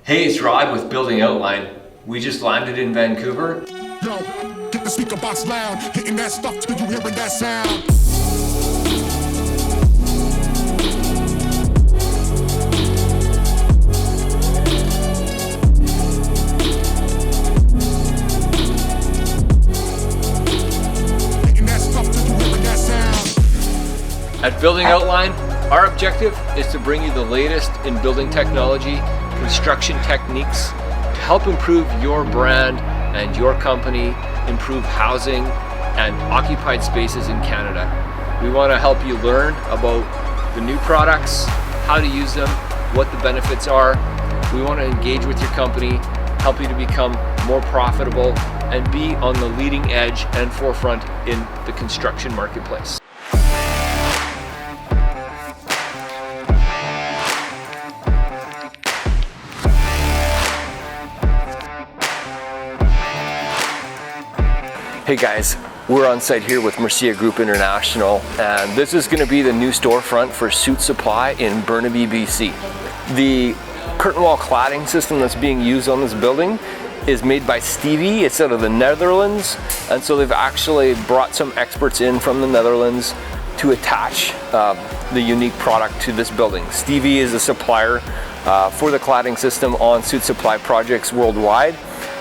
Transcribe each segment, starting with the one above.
Hey, it's Rod with Building Outline. We just landed in Vancouver. Yo, get the speaker box loud, hitting that stuff till you hearing that sound. Hitting that stuff till you hearing that sound. At Building Outline, our objective is to bring you the latest in building technology, construction techniques to help improve your brand and your company, improve housing and occupied spaces in Canada. We want to help you learn about the new products, how to use them, what the benefits are. We want to engage with your company, help you to become more profitable and be on the leading edge and forefront in the construction marketplace. Hey guys, we're on site here with Murcia Group International, and this is going to be the new storefront for Suit Supply in Burnaby, BC. The curtain wall cladding system that's being used on this building is made by Stevie. It's out of the Netherlands, and so they've actually brought some experts in from the Netherlands to attach the unique product to this building. Stevie is a supplier for the cladding system on Suit Supply projects worldwide,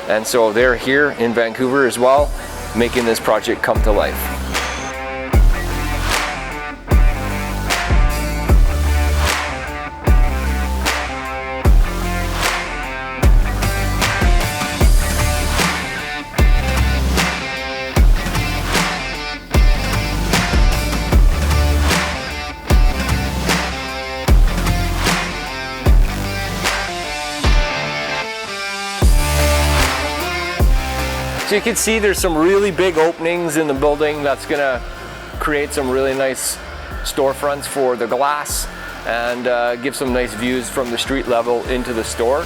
and so they're here in Vancouver as well, making this project come to life. So you can see there's some really big openings in the building that's gonna create some really nice storefronts for the glass and give some nice views from the street level into the store.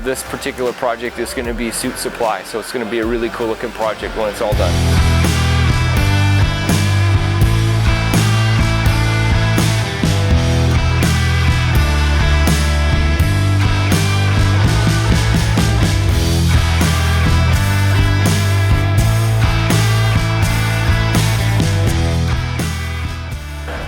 This particular project is gonna be Suit Supply, so it's gonna be a really cool looking project when it's all done.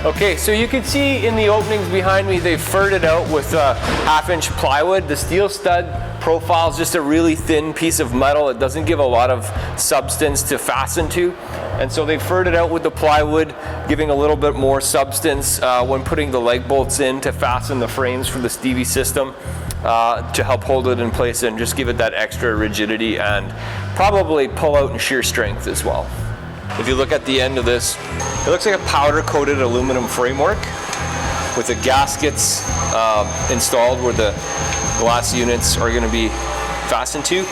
Okay, so you can see in the openings behind me, they've furred it out with 1/2-inch plywood. The steel stud profile is just a really thin piece of metal. It doesn't give a lot of substance to fasten to. And so they furred it out with the plywood, giving a little bit more substance when putting the leg bolts in to fasten the frames for the Stevie system to help hold it in place and just give it that extra rigidity and probably pull out and shear strength as well. If you look at the end of this, it looks like a powder-coated aluminum framework with the gaskets installed where the glass units are going to be fastened to.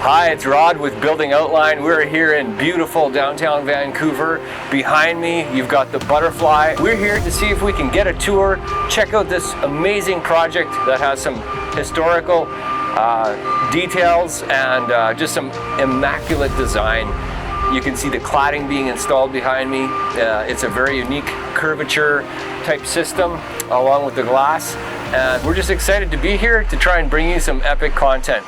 Hi, it's Rod with Building Outline. We're here in beautiful downtown Vancouver. Behind me, you've got the Butterfly. We're here to see if we can get a tour, check out this amazing project that has some historical details and just some immaculate design. You can see the cladding being installed behind me. It's a very unique curvature type system along with the glass. And we're just excited to be here to try and bring you some epic content.